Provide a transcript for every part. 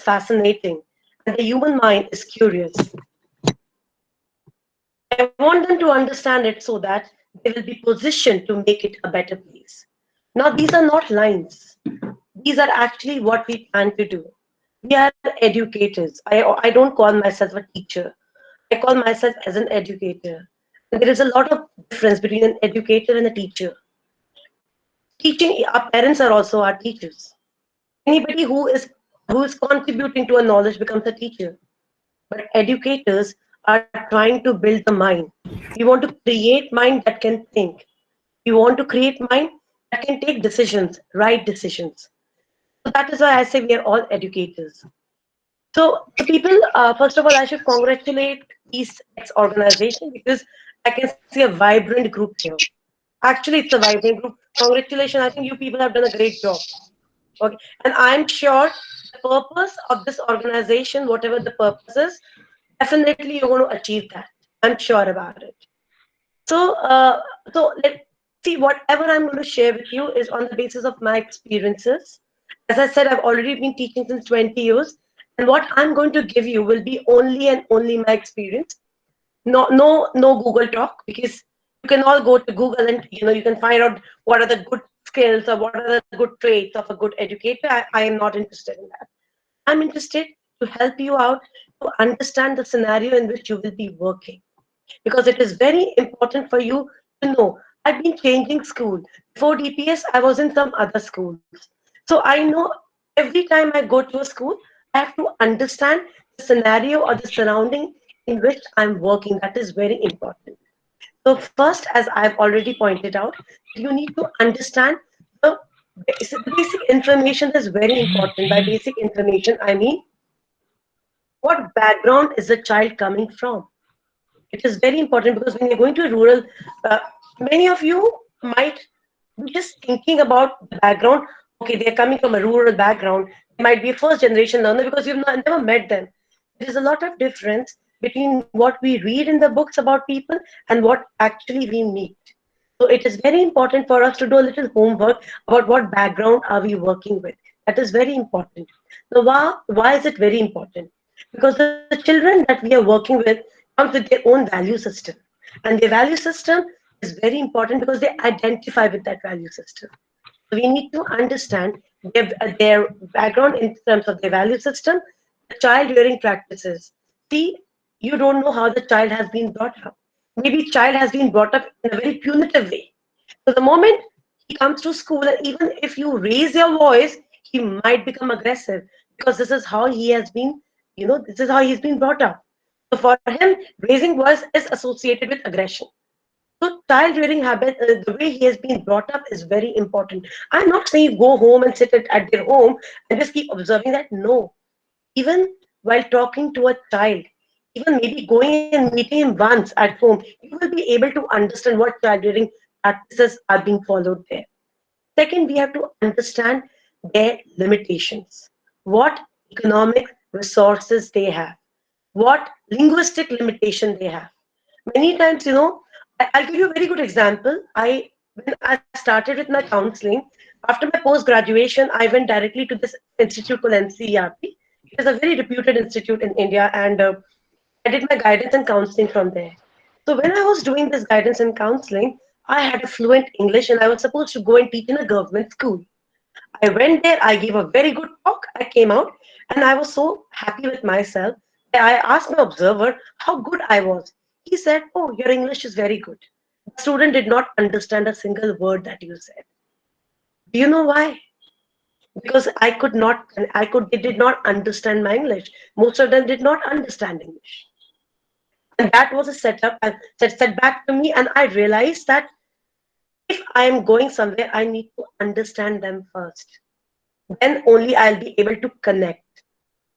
fascinating and the human mind is curious. I want them to understand it so that they will be positioned to make it a better place. Now, these are not lines. These are actually what we plan to do. We are educators. I don't call myself a teacher. I call myself as an educator. And there is a lot of difference between an educator and a teacher. Teaching, our parents are also our teachers. Anybody who is contributing to a knowledge becomes a teacher. But educators are trying to build the mind. We want to create mind that can think. We want to create mind that can take decisions, right decisions. So that is why I say we are all educators. So people, first of all, I should congratulate East X organization because I can see a vibrant group here. Actually, it's a vibrant group. Congratulations. I think you people have done a great job. Okay. And I'm sure the purpose of this organization, whatever the purpose is, definitely you're going to achieve that. I'm sure about it. So let's see, whatever I'm going to share with you is on the basis of my experiences. As I said, I've already been teaching since 20 years, and what I'm going to give you will be only and only my experience. No Google talk, because you can all go to Google and you can find out what are the good skills or what are the good traits of a good educator. I am not interested in that. I'm interested to help you out to understand the scenario in which you will be working, because it is very important for you to know. I've been changing school. Before DPS, I was in some other schools. So I know every time I go to a school, I have to understand the scenario or the surrounding in which I'm working. That is very important. So first, as I've already pointed out, you need to understand the basic information is very important. By basic information, I mean what background is the child coming from. It is very important because when you're going to a rural, uh, many of you might be just thinking about the background. Okay, they're coming from a rural background. They might be a first generation learner because you've never met them. There's a lot of difference between what we read in the books about people and what actually we meet. So it is very important for us to do a little homework about what background are we working with. That is very important. Now, why is it very important? Because the children that we are working with comes with their own value system. And their value system is very important because they identify with that value system. So we need to understand their background in terms of their value system, the child rearing practices. See, you don't know how the child has been brought up. Maybe child has been brought up in a very punitive way. So the moment he comes to school, and even if you raise your voice, he might become aggressive because this is how he has been, this is how he's been brought up. So for him, raising voice is associated with aggression. So child rearing habit, the way he has been brought up is very important. I'm not saying go home and sit at their home and just keep observing that. No. Even while talking to a child, even maybe going and meeting him once at home, you will be able to understand what child rearing practices are being followed there. Second, we have to understand their limitations. What economic resources they have, what linguistic limitation they have. Many times, I'll give you a very good example. When I started with my counseling, after my post graduation, I went directly to this institute called NCERT. It is a very reputed institute in India, and I did my guidance and counseling from there. So when I was doing this guidance and counseling, I had a fluent English, and I was supposed to go and teach in a government school. I went there, I gave a very good talk, I came out, and I was so happy with myself. I asked my observer how good I was. He said, "Oh, your English is very good." The student did not understand a single word that you said. Do you know why? Because they did not understand my English. Most of them did not understand English. And that was a setup and setback to me. And I realized that if I am going somewhere, I need to understand them first. Then only I'll be able to connect.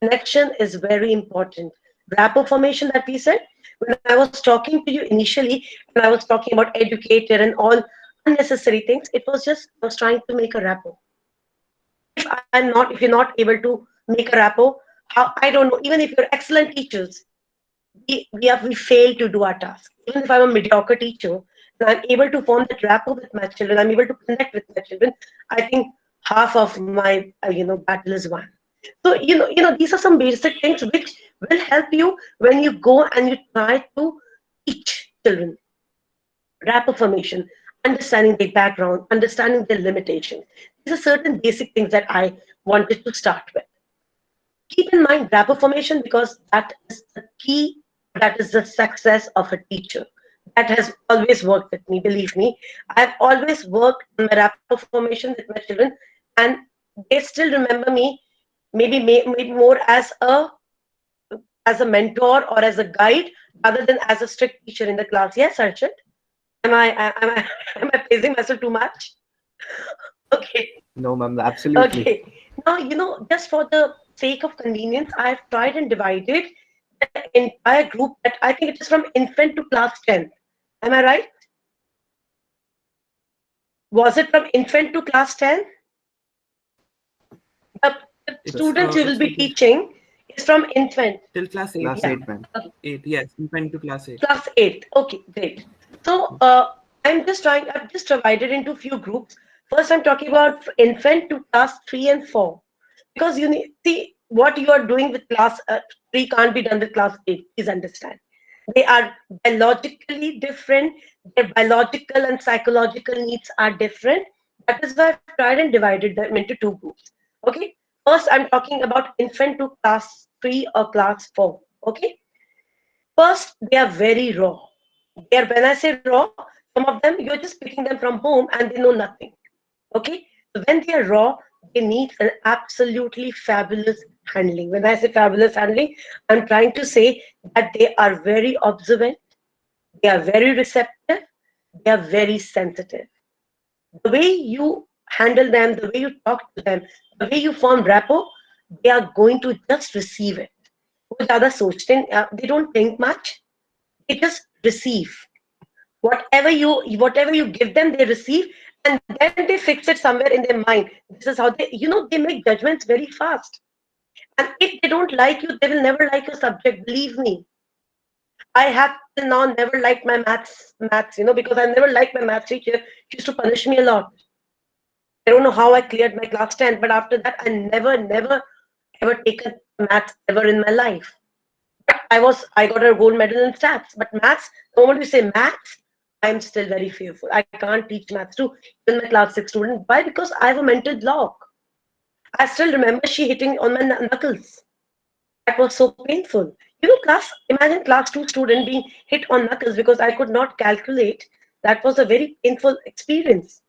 Connection is very important. Rapport formation that we said, when I was talking to you initially, when I was talking about educator and all unnecessary things, it was just I was trying to make a rapport. If you're not able to make a rapport, how I don't know, even if you're excellent teachers, we fail to do our task. Even if I'm a mediocre teacher and I'm able to form that rapport with my children, I'm able to connect with my children, I think half of my battle is won. So, these are some basic things which will help you when you go and you try to teach children rapid formation, understanding their background, understanding their limitations. These are certain basic things that I wanted to start with. Keep in mind rapid formation because that is the key, that is the success of a teacher. That has always worked with me, believe me. I've always worked on my rapid formation with my children, and they still remember me maybe more as a mentor or as a guide rather than as a strict teacher in the class. Yes, Archit? Am I am I praising myself too much? Okay. No, ma'am, absolutely. Okay. Now, just for the sake of convenience, I've tried and divided the entire group that I think it is from infant to class 10. Am I right? Was it from infant to class 10? The It's students you will It's be teaching is from infant. till class 8. class Yeah. 8, ma'am. 8, yes, infant to class 8. Class 8. Okay, great. So I've just divided into few groups. First, I'm talking about infant to class 3 and 4. Because you need, see, what you are doing with class 3 can't be done with class 8. Please understand. They are biologically different. Their biological and psychological needs are different. That is why I've tried and divided them into two groups. Okay. First, I'm talking about infant to class 3 or class 4. Okay. First, they are very raw. They are, when I say raw, some of them you're just picking them from home and they know nothing. Okay, so when they are raw, they need an absolutely fabulous handling. When I say fabulous handling, I'm trying to say that they are very observant, they are very receptive, they are very sensitive. The way you handle them, the way you talk to them, the way you form rapport, they are going to just receive it. वो ज़्यादा सोचते they don't think much. They just receive whatever you give them, they receive, and then they fix it somewhere in their mind. This is how they make judgments very fast. And if they don't like you, they will never like your subject, believe me. I have till now never liked my maths, because I never liked my maths teacher. She used to punish me a lot. I don't know how I cleared my class 10, but after that I never ever taken maths ever in my life. I got a gold medal in stats, but maths, the moment you say maths, I'm still very fearful. I can't teach maths to even my class 6 student. Why? Because I have a mental block. I still remember she hitting on my knuckles. That was so painful. Imagine class 2 student being hit on knuckles because I could not calculate. That was a very painful experience.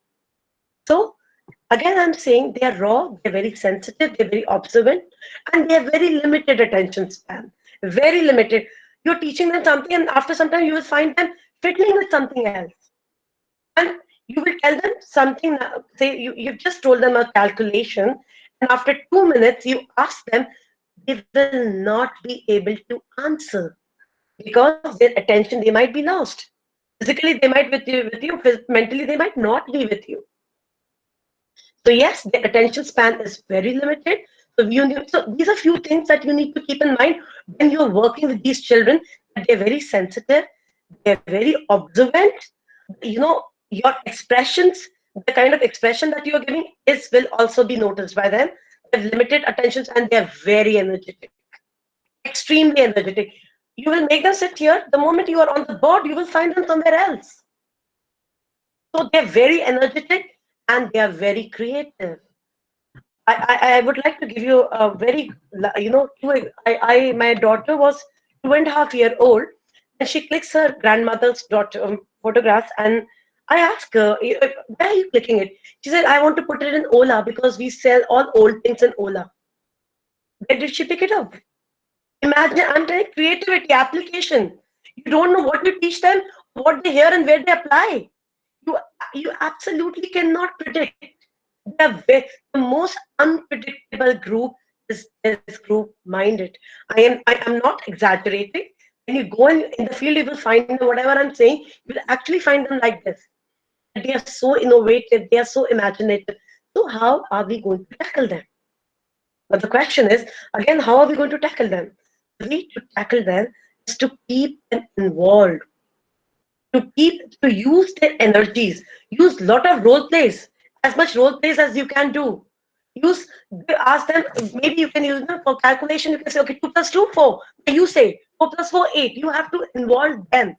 So again, I'm saying they are raw, they're very sensitive, they're very observant, and they have very limited attention span. Very limited. You're teaching them something, and after some time, you will find them fiddling with something else. And you will tell them something, say you've just told them a calculation, and after 2 minutes, you ask them, they will not be able to answer because their attention, they might be lost. Physically, they might with you, mentally, they might not be with you. So yes, the attention span is very limited. So these are few things that you need to keep in mind when you're working with these children. They're very sensitive, they're very observant. Your expressions, the kind of expression that you're giving is will also be noticed by them. They have limited attentions and they're very energetic, extremely energetic. You will make them sit here. The moment you are on the board, you will find them somewhere else. So they're very energetic and they are very creative. I would like to give you a very, my daughter was 2.5 years old and she clicks her grandmother's daughter photographs, and I asked her, why are you clicking it? She said, I want to put it in Ola because we sell all old things in Ola. Where did she pick it up? Imagine, I'm telling creativity, application. You don't know what you teach them, what they hear and where they apply. You, you absolutely cannot predict. The most unpredictable group is this group minded. I am not exaggerating. When you go in the field, you will find them, whatever I'm saying, you will actually find them like this. They are so innovative, they are so imaginative. So how are we going to tackle them? But the question is, again, how are we going to tackle them? The way to tackle them is to keep them involved, to use their energies, use lot of role plays, as much role plays as you can do. use, ask them, maybe you can use them for calculation. You can say, okay, 2 plus 2, 4. You say 4 plus 4, 8. You have to involve them.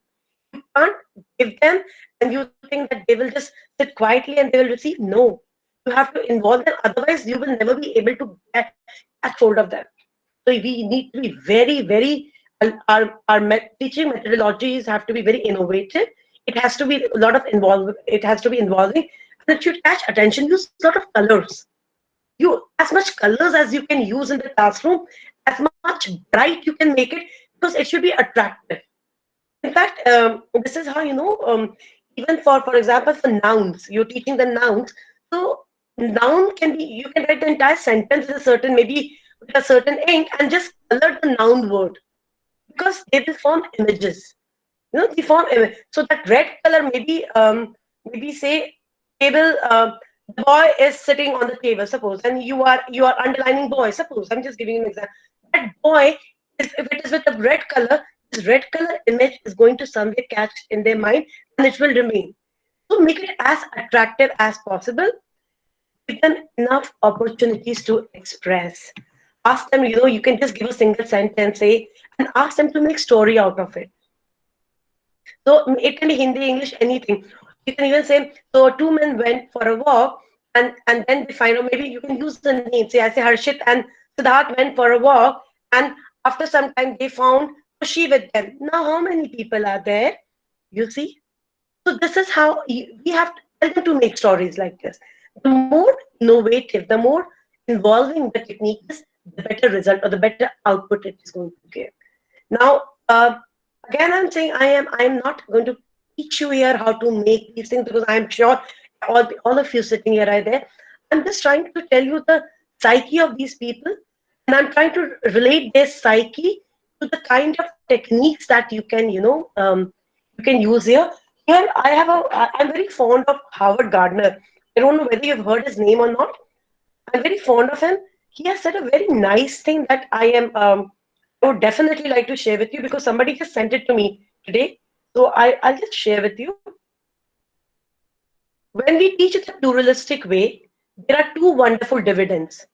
You can't give them and you think that they will just sit quietly and they will receive. No, you have to involve them. Otherwise, you will never be able to catch hold of them. So we need to be very, very, our teaching methodologies have to be very innovative. It has to be a lot of involvement. It has to be involving, and it should catch attention. Use a lot of colors. You as much colors as you can use in the classroom, as much bright you can make it, because it should be attractive. In fact, this is how even for example, for nouns, you're teaching the nouns. So noun can be, you can write the entire sentence with a certain, maybe with a certain ink, and just color the noun word, because they will form images. They form image. So that red color, maybe say table. The boy is sitting on the table, suppose, and you are underlining boy. Suppose I'm just giving you an example. That boy is, if it is with a red color, this red color image is going to somewhere catch in their mind, and it will remain. So make it as attractive as possible. Give them enough opportunities to express. Ask them, you can just give a single sentence, say, and ask them to make story out of it. So it can be Hindi, English, anything. You can even say, so two men went for a walk, and then they find, or maybe you can use the name. Say, I say Harshit and Siddharth went for a walk, and after some time they found Kushi with them. Now, how many people are there? You see? So this is how we have to tell them to make stories like this. The more innovative, the more involving the technique is, the better result or the better output it is going to give. Now, again, I'm saying I am not going to teach you here how to make these things, because I'm sure all of you sitting here are there. I'm just trying to tell you the psyche of these people, and I'm trying to relate their psyche to the kind of techniques that you can you can use here. Here, I'm very fond of Howard Gardner. I don't know whether you've heard his name or not. I'm very fond of him. He has said a very nice thing that I would definitely like to share with you, because somebody just sent it to me today. So I'll just share with you. When we teach it a pluralistic way, there are two wonderful dividends.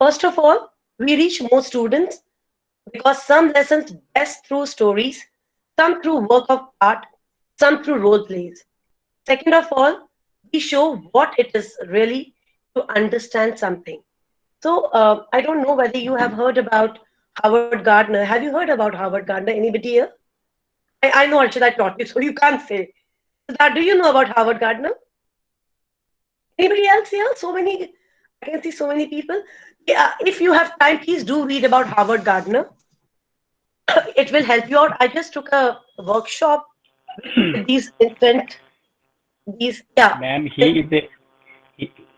First of all, we reach more students because some lessons best through stories, some through work of art, some through role plays. Second of all, we show what it is really to understand something. So I don't know whether you have heard about Howard Gardner. Have you heard about Howard Gardner? Anybody here? I know, Archit, I taught you, so you can't say. Do you know about Howard Gardner? Anybody else here? I can see so many people. Yeah, if you have time, please do read about Howard Gardner. It will help you out. I just took a workshop with these yeah. Ma'am,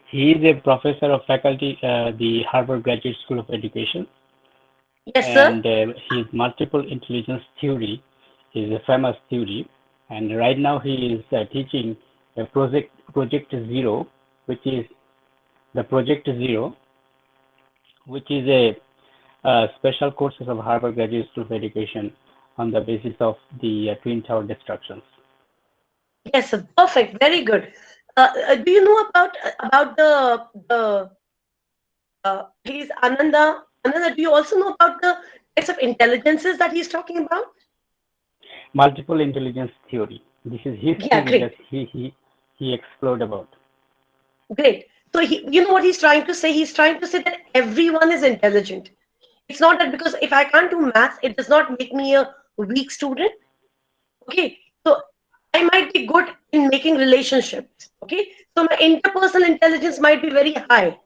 he is a professor of faculty, the Harvard Graduate School of Education. Yes, sir. And his multiple intelligence theory is a famous theory. And right now he is teaching a Project Zero, which is a special courses of Harvard Graduate School of Education on the basis of the Twin Tower destructions. Yes, sir. Perfect. Very good. Do you know about the please, Ananda, do you also know about the types of intelligences that he's talking about? Multiple intelligence theory. This is his theory that he explored about. Great. So you know what he's trying to say? He's trying to say that everyone is intelligent. It's not that because if I can't do maths, it does not make me a weak student. Okay. So I might be good in making relationships. Okay. So my interpersonal intelligence might be very high.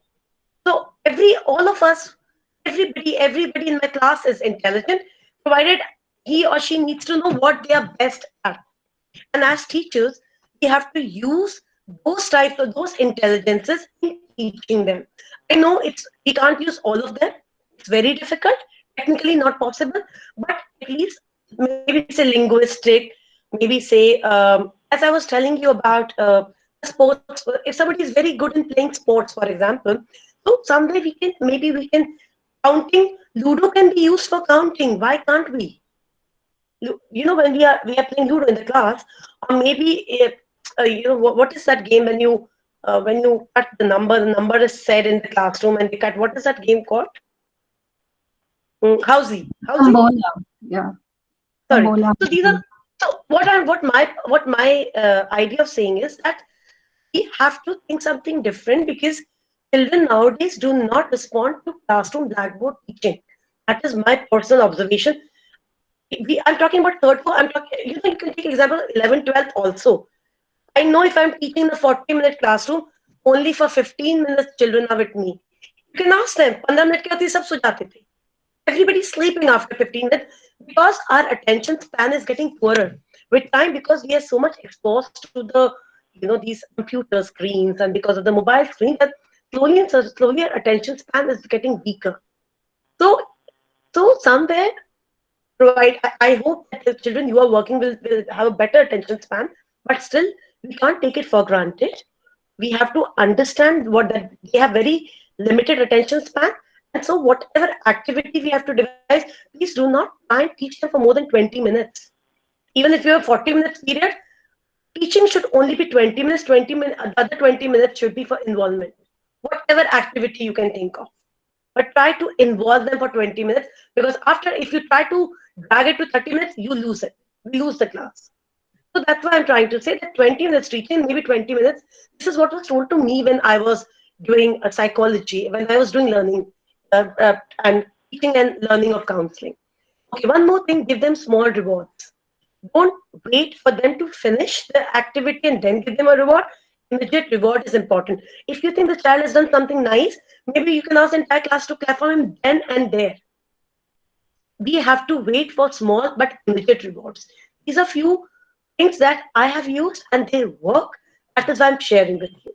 So all of us, everybody in my class is intelligent, provided he or she needs to know what they are best at. And as teachers, we have to use those types of those intelligences in teaching them. I know we can't use all of them. It's very difficult, technically not possible, but at least maybe say linguistic, maybe say, as I was telling you about sports, if somebody is very good in playing sports, for example, so someday we can counting, Ludo can be used for counting. Why can't we? When we are playing Ludo in the class, or maybe if, what is that game when you when you cut the number is said in the classroom and they cut, what is that game called? Housey. Housey? Tombola. Yeah. Sorry. Tombola. So these are, so what my idea of saying is that we have to think something different, because children nowadays do not respond to classroom blackboard teaching. That is my personal observation. I'm talking about third, fourth, I'm talking, you know, you can take example 11, 12 also. I know if I'm teaching the 40-minute classroom, only for 15 minutes children are with me. You can ask them, 15 minute के बाद ये सब सो जाते थे. Everybody's sleeping after 15 minutes because our attention span is getting poorer with time, because we are so much exposed to the, you know, these computer screens, and because of the mobile screen, that slowly and slowly our attention span is getting weaker. So somewhere, right, I hope that the children you are working will have a better attention span, but still we can't take it for granted. We have to understand what that they have very limited attention span. And so whatever activity we have to devise, please do not try and teach them for more than 20 minutes. Even if you have 40 minutes period, teaching should only be 20 minutes, 20 minutes, the other 20 minutes should be for involvement. Whatever activity you can think of. But try to involve them for 20 minutes, because after, if you try to drag it to 30 minutes, you lose it. You lose the class. So that's why I'm trying to say that 20 minutes teaching, maybe 20 minutes. This is what was told to me when I was doing psychology, when I was doing learning and teaching and learning of counseling. Okay, one more thing, give them small rewards. Don't wait for them to finish the activity and then give them a reward. Immediate reward is important. If you think the child has done something nice, maybe you can ask the entire class to clap for him then and there. We have to wait for small but immediate rewards. These are few things that I have used and they work. That is why I'm sharing with you.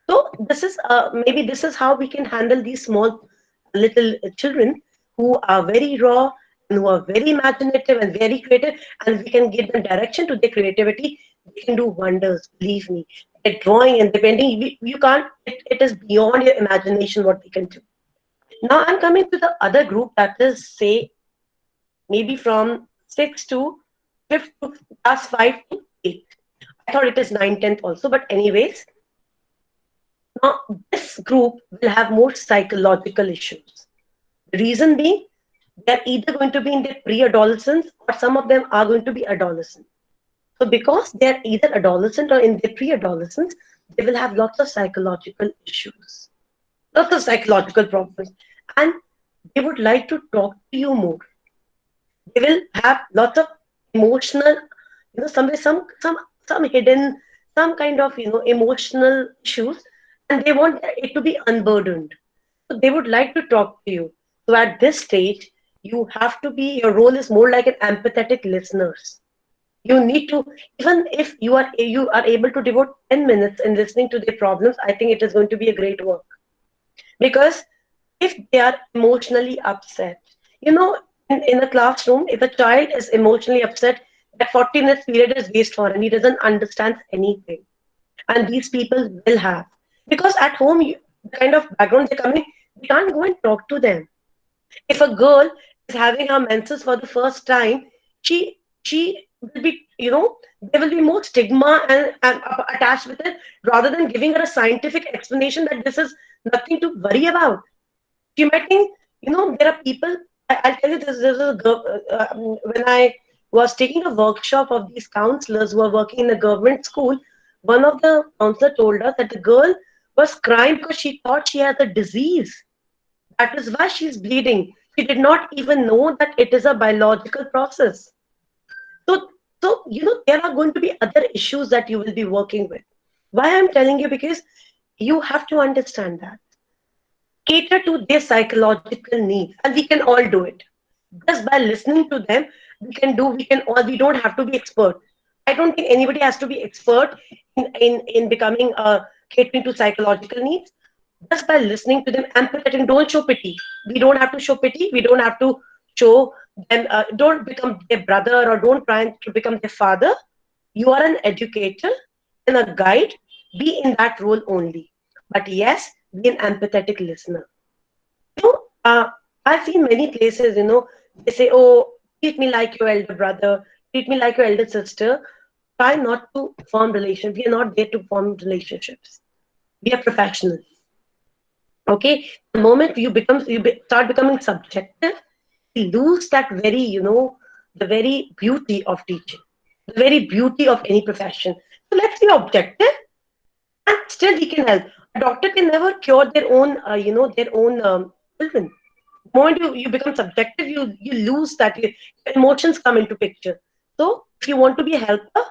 So this is maybe this is how we can handle these small little children who are very raw and who are very imaginative and very creative, and we can give them direction to their creativity. They can do wonders, believe me. They're drawing and depending, you can't, it is beyond your imagination what they can do. Now I'm coming to the other group, that is, say, maybe from 6 to 5th to class 5 to 8. I thought it is 9, 10th also, but anyways, now this group will have more psychological issues. The reason being, they're either going to be in their pre-adolescence or some of them are going to be adolescent. So because they're either adolescent or in their pre-adolescence, they will have lots of psychological issues, lots of psychological problems, and they would like to talk to you more. They will have lots of emotional, you know, some hidden, some kind of, you know, emotional issues, and they want it to be unburdened. So they would like to talk to you. So at this stage, you have to be, your role is more like an empathetic listeners. You need to, even if you are able to devote 10 minutes in listening to their problems, I think it is going to be a great work. Because if they are emotionally upset, you know, in a classroom, if a child is emotionally upset, that 40 minutes period is waste for him. He doesn't understand anything. And these people will have. Because at home, the kind of background they're coming, we can't go and talk to them. If a girl is having her menses for the first time, she will be, you know, there will be more stigma and attached with it, rather than giving her a scientific explanation that this is nothing to worry about. She might think, you know, there are people, I'll tell you this, there's a girl, when I was taking a workshop of these counselors who are working in a government school, one of the counselors told us that the girl was crying because she thought she had a disease. That is why she's bleeding. She did not even know that it is a biological process. So you know, there are going to be other issues that you will be working with. Why I'm telling you? Because you have to understand that. Cater to their psychological needs, and we can all do it. Just by listening to them, we don't have to be expert. I don't think anybody has to be expert in becoming catering to psychological needs. Just by listening to them, empathetic, don't show pity. We don't have to show pity. We don't have to show them, don't become their brother or don't try to become their father. You are an educator and a guide. Be in that role only. But yes, be an empathetic listener. You know, I've seen many places, you know, they say, oh, treat me like your elder brother, treat me like your elder sister. Try not to form relations. We are not there to form relationships. We are professionals. Okay, the moment start becoming subjective, we lose that very, the very beauty of teaching, the very beauty of any profession. So let's be objective, and still we can help. A doctor can never cure their own, children. The moment you become subjective, you lose that. Your emotions come into picture. So if you want to be a helper,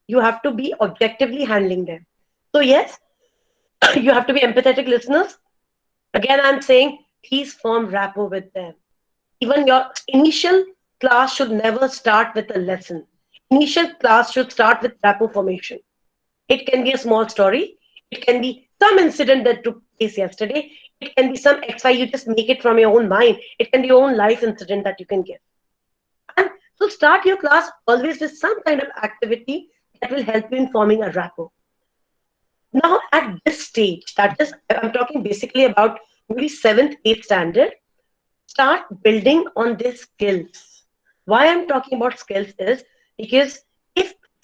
you have to be objectively handling them. So yes, you have to be empathetic listeners. Again, I'm saying please form rapport with them. Even your initial class should never start with a lesson. Initial class should start with rapport formation. It can be a small story. It can be some incident that took place yesterday. It can be some XY. You just make it from your own mind. It can be your own life incident that you can give. And so start your class always with some kind of activity that will help you in forming a rapport. Now, at this stage, that is, I'm talking basically about maybe seventh, eighth standard, start building on these skills. Why I'm talking about skills is because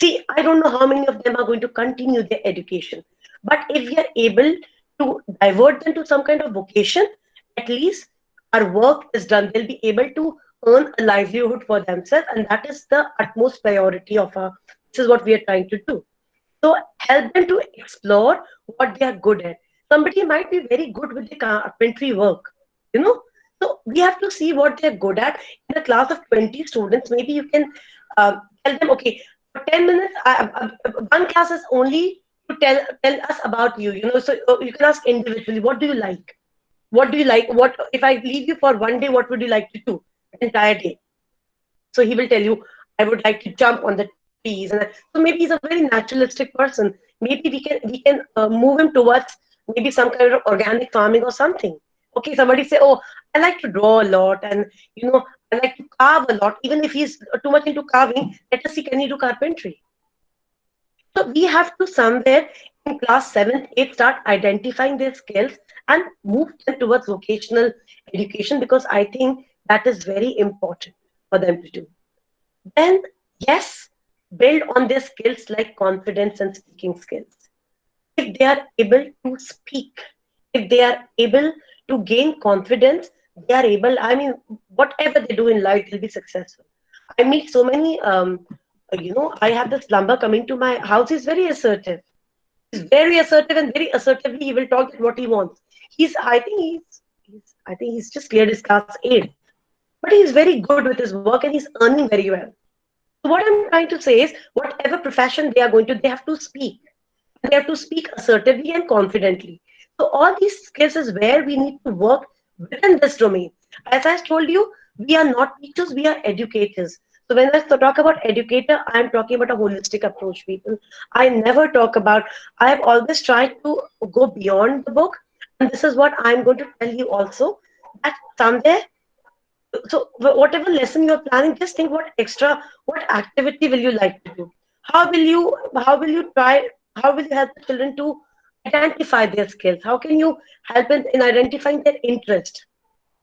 see, I don't know how many of them are going to continue their education, but if we are able to divert them to some kind of vocation, at least our work is done. They'll be able to earn a livelihood for themselves, and that is the utmost priority of our. This is what we are trying to do. So help them to explore what they are good at. Somebody might be very good with the carpentry work, you know. So we have to see what they're good at. In a class of 20 students, maybe you can tell them, okay, for 10 minutes, one class is only to tell us about you. You know, so you can ask individually, what do you like? What do you like? What if I leave you for one day? What would you like to do the entire day? So he will tell you, I would like to jump on the trees. And so maybe he's a very naturalistic person. Maybe we can move him towards maybe some kind of organic farming or something. Okay, somebody say, oh, I like to draw a lot, and I like to carve a lot. Even if he's too much into carving, let us see, can he do carpentry? So we have to somewhere in class 7th, 8th start identifying their skills and move them towards vocational education, because I think that is very important for them to do. Then, yes, build on their skills like confidence and speaking skills. If they are able to speak, if they are able to gain confidence, they are able, I mean, whatever they do in life, they'll be successful. I meet so many, I have this plumber coming to my house. He's very assertive. He's very assertive, and very assertively he will talk what he wants. I think he's just cleared his class 8, but he's very good with his work and he's earning very well. So what I'm trying to say is, whatever profession they are going to, they have to speak. They have to speak assertively and confidently. So all these skills is where we need to work within this domain. As I told you, we are not teachers, we are educators. So when I talk about educator, I'm talking about a holistic approach, people. I never talk about, I've always tried to go beyond the book. And this is what I'm going to tell you also, that somewhere, so whatever lesson you're planning, just think what activity will you like to do? How will you help the children to identify their skills? How can you help in identifying their interest?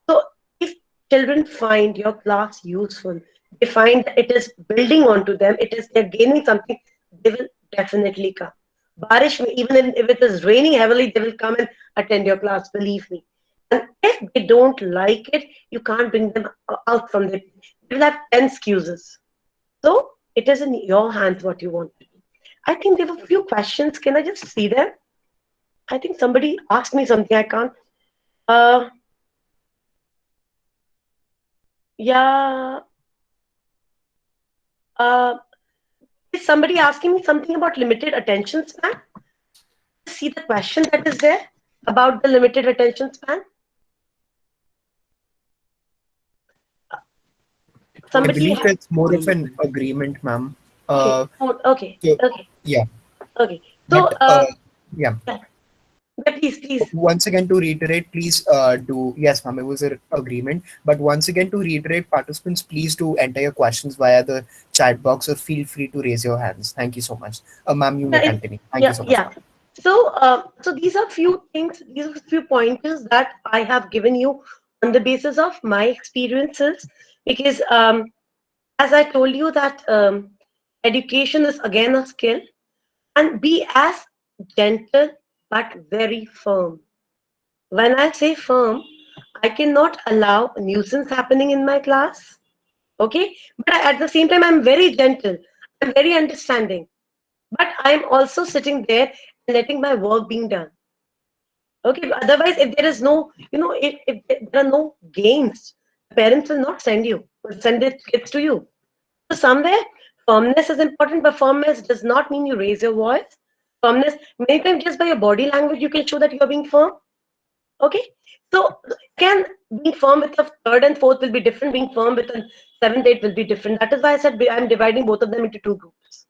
So if children find your class useful, they find that it is building onto them, they're gaining something, they will definitely come. Barish, if it is raining heavily, they will come and attend your class, believe me. And if they don't like it, you can't bring them out from there. They will have 10 excuses. So it is in your hands what you want to do. I think there were a few questions. Can I just see them? I think somebody asked me something. I can't. Yeah. Is somebody asking me something about limited attention span? See the question that is there about the limited attention span? I believe it's more of an agreement, ma'am. Okay. Yeah. Okay. So, yeah. But please. Once again, to reiterate, please yes, ma'am, it was an agreement. But once again, to reiterate, participants, please do enter your questions via the chat box, or feel free to raise your hands. Thank you so much. Ma'am, you may continue. Thank you so much. Yeah. So these are few things, these are few pointers that I have given you on the basis of my experiences, because as I told you that education is again a skill, and be as gentle, but very firm. When I say firm, I cannot allow nuisance happening in my class. Okay, but at the same time, I'm very gentle. I'm very understanding. But I'm also sitting there and letting my work being done. Okay, but otherwise, if there is no, if there are no gains, parents will not send you, will send their kids to you. So somewhere, firmness is important, but firmness does not mean you raise your voice. Firmness, many times just by your body language, you can show that you're being firm. Okay, so again, being firm with a third and fourth will be different. Being firm with a seventh, eighth will be different. That is why I said I'm dividing both of them into two groups.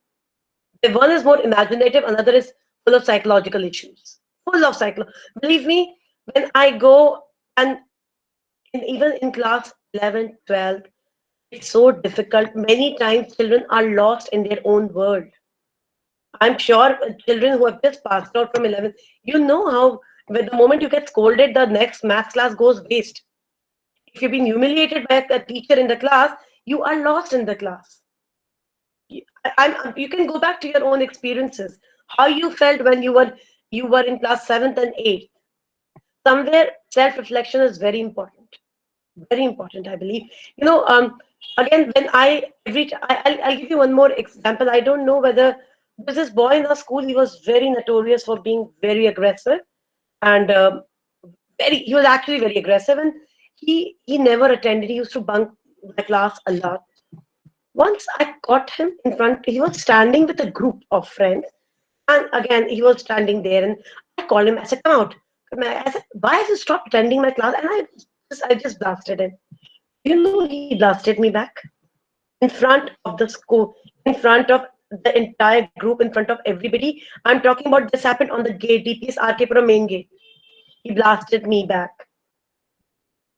If one is more imaginative, another is full of psychological issues. Full of psycho. Believe me, when I go and even in class 11, 12, it's so difficult. Many times children are lost in their own world. I'm sure children who have just passed out from 11, you know how when the moment you get scolded, the next math class goes waste. If you've been humiliated by a teacher in the class, you are lost in the class. You can go back to your own experiences. How you felt when you were in class 7th and 8th. Somewhere self-reflection is very important. Very important, I believe. Again, when I'll give you one more example. I don't know whether there's this boy in our school. He was very notorious for being very aggressive, and he was actually very aggressive, and he never attended. He used to bunk the class a lot. Once I caught him in front. He was standing with a group of friends, and again he was standing there, and I called him. I said, "Come out." I said, "Why have you stopped attending my class?" And I just blasted him. You know, he blasted me back in front of the school, in front of the entire group, in front of everybody. I'm talking about this happened on the gate, DPS RK main gate. He blasted me back.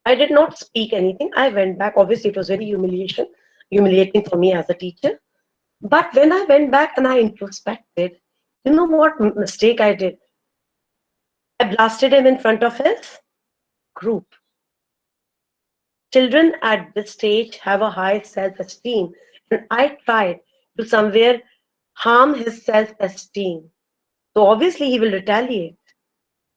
I did not speak anything. I went back. Obviously, it was very humiliating for me as a teacher. But when I went back and I introspected, you know what mistake I did? I blasted him in front of his group. Children at this stage have a high self-esteem, and I tried to somewhere harm his self-esteem. So obviously he will retaliate.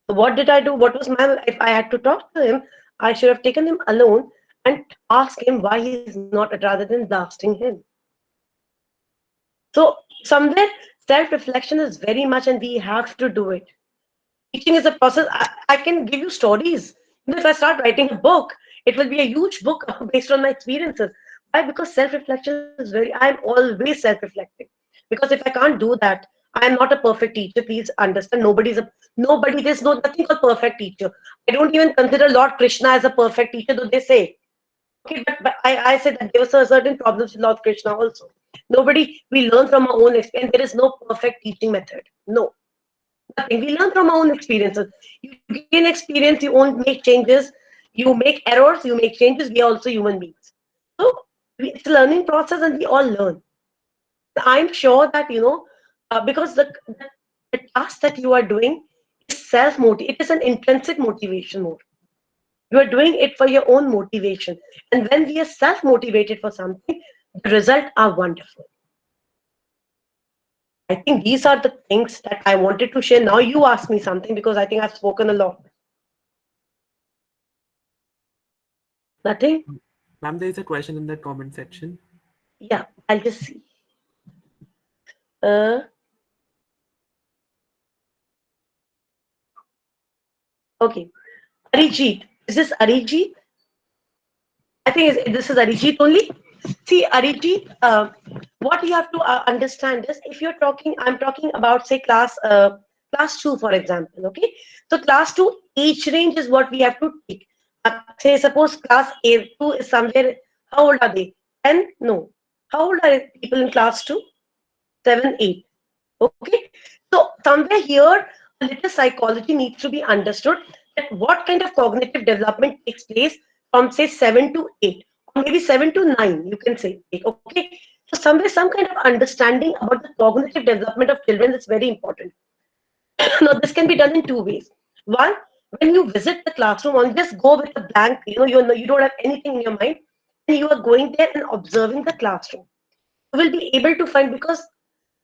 So what did I do? What was my, if I had to talk to him, I should have taken him alone and asked him why he is not, rather than blasting him. So somewhere self-reflection is very much, and we have to do it. Teaching is a process. I can give you stories. If I start writing a book, it will be a huge book based on my experiences. Why? Because self-reflection is I'm always self-reflecting. Because if I can't do that, I am not a perfect teacher. Please understand. There's nothing called perfect teacher. I don't even consider Lord Krishna as a perfect teacher, though they say. Okay, but I said that there were certain problems with Lord Krishna also. We learn from our own experience. There is no perfect teaching method. No. Nothing. We learn from our own experiences. You gain experience, you won't make changes, you make errors, you make changes. We are also human beings. So it's a learning process and we all learn. I'm sure that, because the task that you are doing is self-motive. It is an intrinsic motivation more. You are doing it for your own motivation. And when we are self-motivated for something, the results are wonderful. I think these are the things that I wanted to share. Now you ask me something because I think I've spoken a lot. Nothing? Ma'am, there is a question in the comment section. Yeah, I'll just see. Okay. Arijit. Is this Arijit? I think this is Arijit only. See, Arijit, what you have to understand is if you're talking, I'm talking about, say, class 2, for example. Okay. So class 2, age range is what we have to take. Say, suppose class A2 is somewhere, how old are they? 10? No. How old are people in class 2? 7, 8. Okay. So somewhere here, a little psychology needs to be understood, that what kind of cognitive development takes place from, say, 7 to 8, or maybe 7 to 9, you can say. Okay. So somewhere some kind of understanding about the cognitive development of children is very important. Now this can be done in two ways. One, when you visit the classroom, and just go with a blank, you don't have anything in your mind, and you are going there and observing the classroom. You will be able to find, because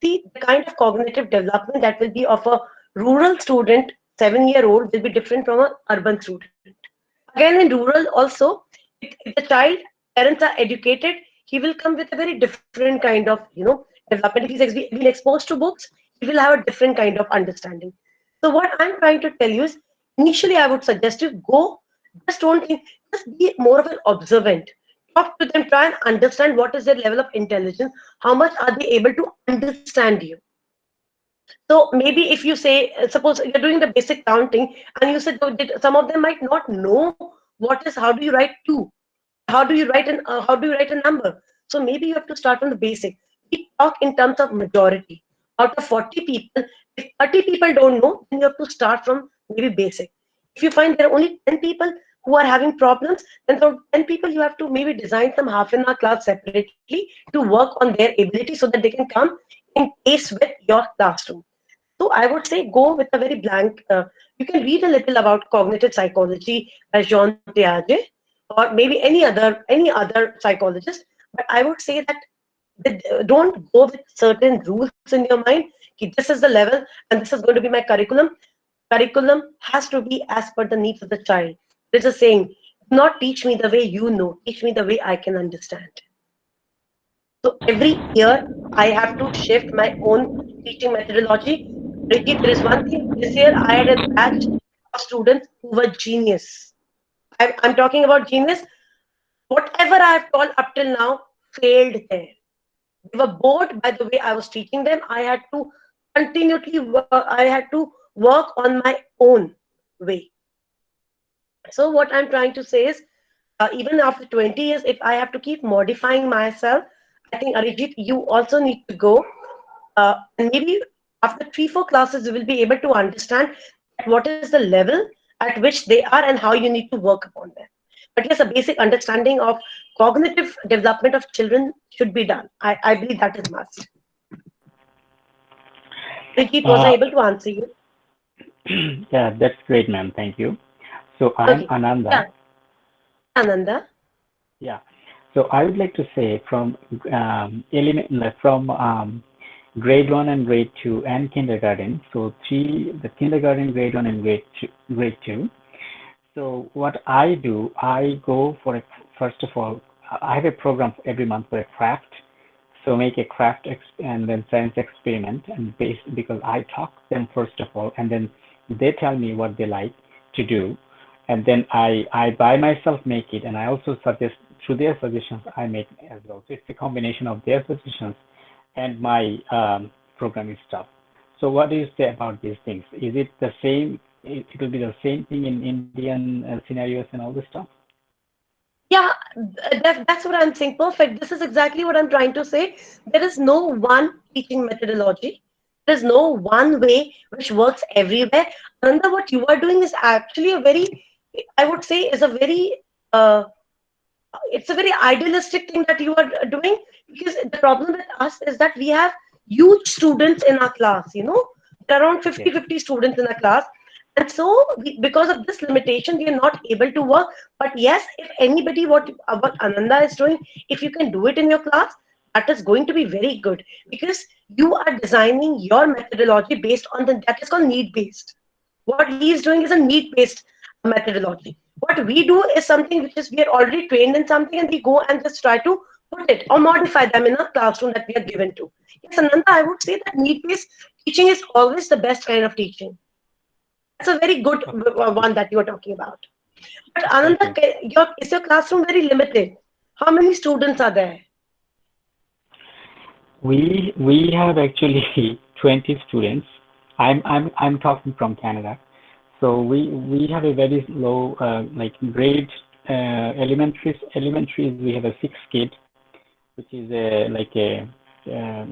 see, the kind of cognitive development that will be of a rural student, 7-year-old, will be different from an urban student. Again, in rural also, if the child parents are educated, he will come with a very different kind of development. If he's been exposed to books, he will have a different kind of understanding. So what I'm trying to tell you is, initially I would suggest you go, just don't think, just be more of an observant. Talk to them, try and understand what is their level of intelligence, how much are they able to understand you. So maybe if you say, suppose you're doing the basic counting, and you said, "Oh, some of them might not know what is, how do you write two, how do you write a number." So maybe you have to start from the basic. We talk in terms of majority. Out of 40 people, if 30 people don't know, then you have to start from maybe basic. If you find there are only 10 people who are having problems, then for 10 people you have to maybe design some half an hour class separately to work on their ability so that they can come in pace with your classroom. So I would say go with a very blank. You can read a little about cognitive psychology by Jean Piaget, or maybe any other psychologist. But I would say that don't go with certain rules in your mind. Ki this is the level and this is going to be my curriculum. Curriculum has to be as per the needs of the child. There's a saying: "Do not teach me the way you know. Teach me the way I can understand." So every year I have to shift my own teaching methodology. Ricky, there is one thing. This year I had a batch of students who were genius. I'm talking about genius. Whatever I have taught up till now failed there. They were bored by the way I was teaching them. I had to I had to work on my own way. So what I'm trying to say is, even after 20 years, if I have to keep modifying myself, I think Arijit, you also need to go. And maybe after 3, 4 classes, you will be able to understand what is the level at which they are and how you need to work upon them. But yes, a basic understanding of cognitive development of children should be done. I believe that is must. Arijit, was I Uh, able to answer you? yeah, that's great, ma'am. Thank you. So I'm Okay. Yeah, Ananda. Ananda. Yeah. So I would like to say from grade one and grade two and kindergarten. So the kindergarten, grade one and grade two. So what I do, I go for first of all, I have a program every month for a craft. So make a and then science experiment and because I talk them first of all, and then they tell me what they like to do, and then I by myself make it, and I also suggest through their suggestions I make as well. So it's a combination of their suggestions and my programming stuff. So what do you say about these things? Is it the same? It will be the same thing in Indian scenarios and all this stuff? Yeah, that's what I'm saying. Perfect. This is exactly what I'm trying to say. There is no one teaching methodology. There is no one way which works everywhere. Ananda, what you are doing is actually a very, I would say, is a very, uh, it's a very idealistic thing that you are doing, because the problem with us is that we have huge students in our class, there are around Yes. 50 students in a class. And so because of this limitation, we are not able to work. But yes, if anybody, what Ananda is doing, if you can do it in your class, that is going to be very good, because you are designing your methodology based on that is called need based. What he is doing is a need based methodology. What we do is something which is, we are already trained in something, and we go and just try to put it or modify them in a classroom that we are given to. Yes, Ananda, I would say that need based teaching is always the best kind of teaching. That's a very good one that you are talking about. But Thank Ananda, you. is your classroom very limited? How many students are there? We have actually 20 students. I'm talking from Canada. So we have a very low like grade elementaries we have a 6 kid, which is like a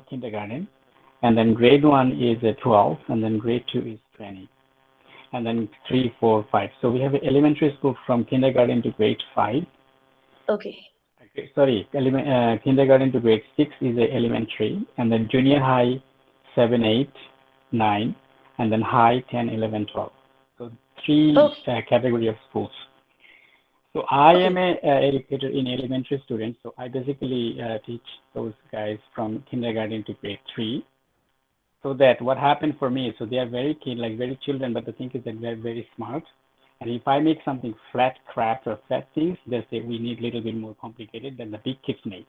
kindergarten, and then grade one is a 12, and then grade two is 20, and then 3, 4, 5. So we have an elementary school from kindergarten to grade 5. Okay. Okay, sorry, kindergarten to grade 6 is a elementary, and then junior high 7, 8, 9, and then high 10, 11, 12. So three Okay. category of schools. So I am Okay. a educator in elementary students. So I basically teach those guys from kindergarten to grade 3. So that what happened for me, so they are very keen, like very children, but the thing is that they're very smart. And if I make something flat craft or flat things, they say we need a little bit more complicated than the big kids make.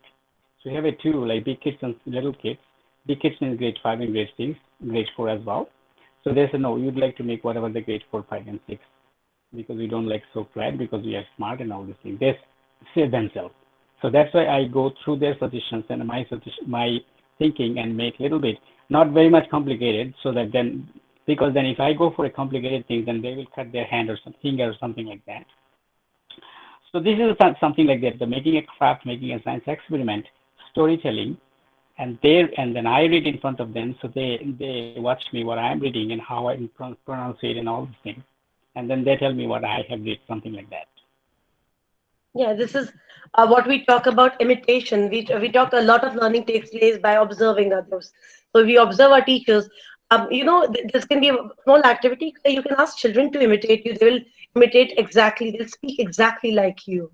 So we have a two, like big kids and little kids. Big kids in grade 5 and grade 6, grade 4 as well. So they said, no, you'd like to make whatever the grade 4, 5, and 6 because we don't like so flat because we are smart and all these things. They say themselves. So that's why I go through their suggestions and my thinking and make a little bit, not very much complicated, so that then, because then if I go for a complicated thing, then they will cut their hand or some finger or something like that. So this is something like that, the making a craft, making a science experiment, storytelling, and then I read in front of them, so they watch me what I'm reading and how I pronounce it and all these things, and then they tell me what I have read, something like that. Yeah, this is what we talk about imitation. We talk a lot of learning takes place by observing others. So we observe our teachers. This can be a small activity. You can ask children to imitate you. They will imitate exactly. They'll speak exactly like you.